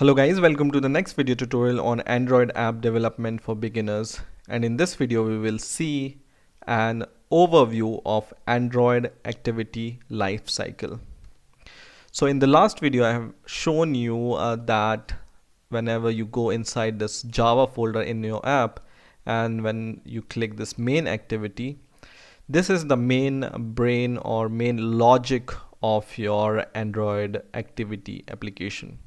Hello guys, welcome to the next video tutorial on Android app development for beginners. And in this video we will see an overview of Android activity lifecycle. So in the last video I have shown you that whenever you go inside this Java folder in your app and when you click this main activity, this is the main brain or main logic of your Android activity application.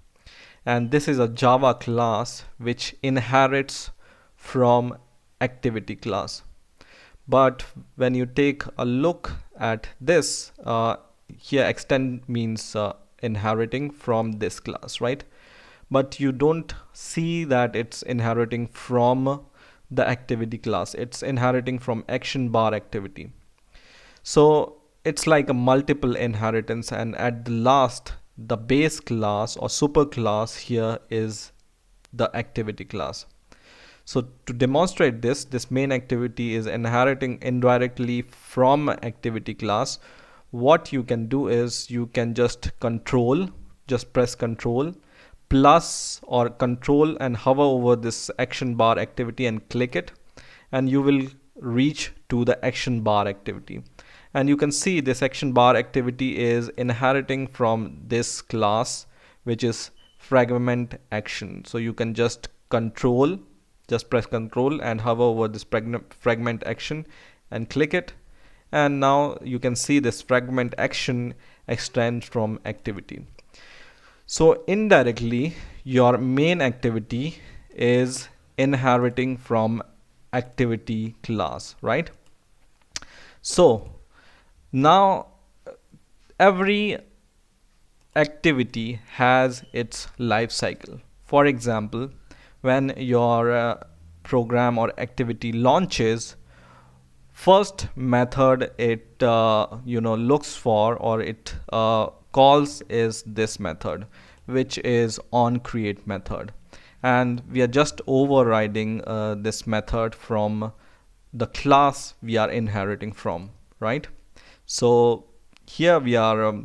And this is a Java class which inherits from activity class. But when you take a look at this, here extend means inheriting from this class, right? But you don't see that it's inheriting from the activity class. It's inheriting from action bar activity. So it's like a multiple inheritance, and at the last the base class or super class here is the activity class. So to demonstrate this main activity is inheriting indirectly from activity class. What you can do is you can just press control plus or control and hover over this action bar activity and click it, and you will reach to the action bar activity. And you can see this action bar activity is inheriting from this class, which is fragment action. So you can just press control and hover over this fragment action and click it. And now you can see this fragment action extends from activity. So indirectly, your main activity is inheriting from activity class, right? So now every activity has its life cycle. For example, when your program or activity launches, first method it looks for or it calls is this method, which is onCreate method, and we are just overriding this method from the class we are inheriting from, right? So here we are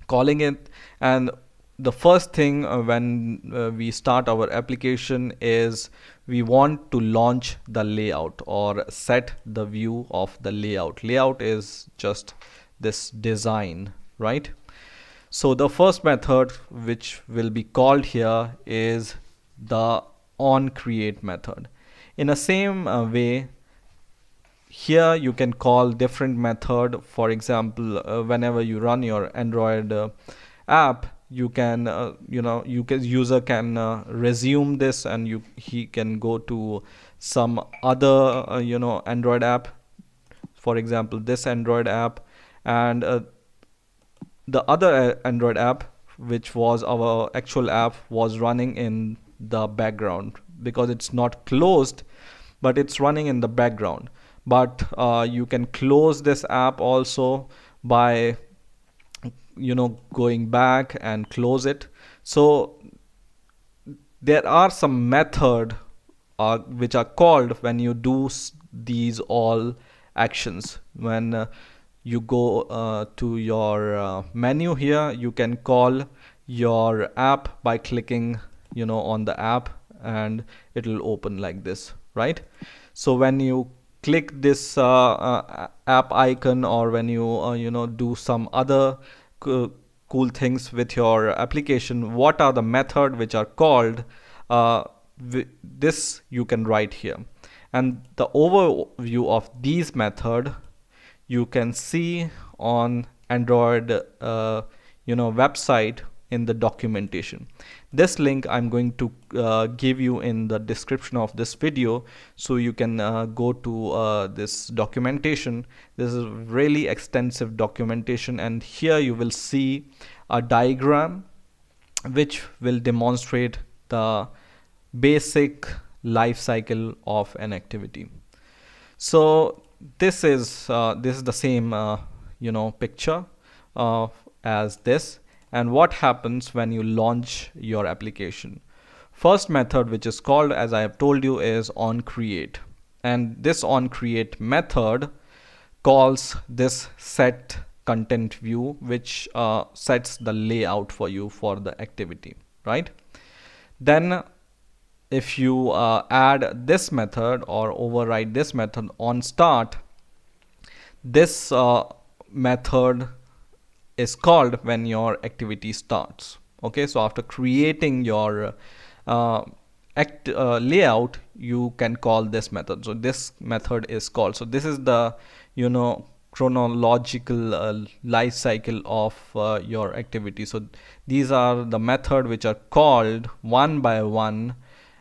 calling it, and the first thing when we start our application is we want to launch the layout or set the view of the layout. Layout is just this design, right? So the first method which will be called here is the onCreate method. In the same way, here you can call different method. For example, whenever you run your Android app, you can user can resume this, and he can go to some other Android app, for example this Android app, and the other Android app, which was our actual app, was running in the background because it's not closed, but it's running in the background. But you can close this app also by going back and close it. So there are some method which are called when you do these all actions. When you go to your menu here, you can call your app by clicking on the app, and it will open like this, right? So when you click this app icon, or when you do some other cool things with your application, what are the method which are called, this you can write here. And the overview of these method you can see on Android website in the documentation. This link I'm going to give you in the description of this video, so you can go to this documentation. This is really extensive documentation, and here you will see a diagram which will demonstrate the basic life cycle of an activity. So this is the same picture as this. And what happens when you launch your application? First method which is called, as I have told you, is onCreate, and this onCreate method calls this set content view, which sets the layout for you for the activity, right? Then if you add this method or override this method on start, this method is called when your activity starts. Okay, so after creating your layout, you can call this method. So this method is called. So this is the chronological life cycle of your activity. So these are the method which are called one by one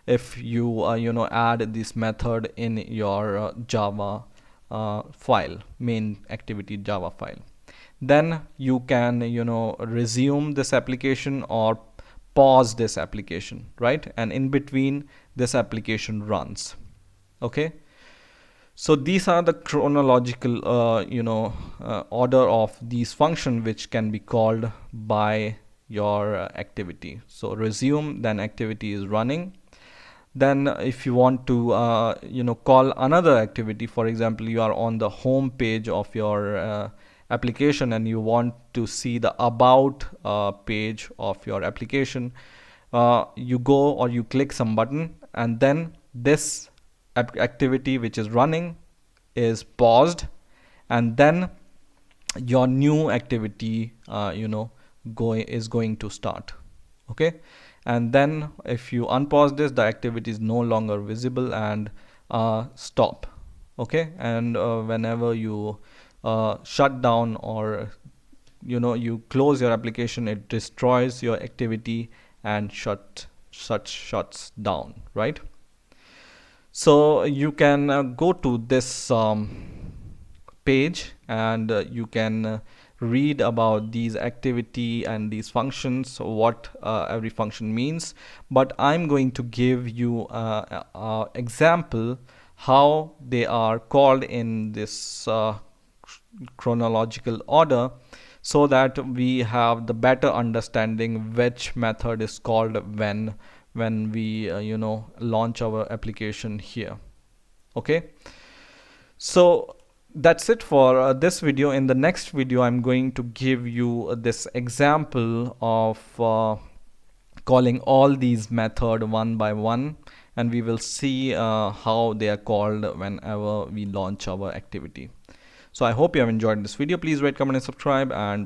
if you add this method in your Java file, main activity Java file. Then you can resume this application or pause this application, right? And in between, this application runs. Okay, so these are the chronological order of these functions which can be called by your activity. So resume, then activity is running. Then if you want to call another activity, for example, you are on the home page of your application and you want to see the about page of your application, you go or you click some button, and then this activity which is running is paused, and then your new activity is going to start. Okay, and then if you unpause this, the activity is no longer visible and stop. Okay, and whenever you shut down or you close your application, it destroys your activity and shuts down, right? So you can go to this page and you can read about these activity and these functions, what every function means. But I'm going to give you an example how they are called in this chronological order, so that we have the better understanding which method is called when we launch our application here. Okay, so that's it for this video. In the next video, I'm going to give you this example of calling all these methods one by one, and we will see how they are called whenever we launch our activity. So I hope you have enjoyed this video. Please rate, comment and subscribe, and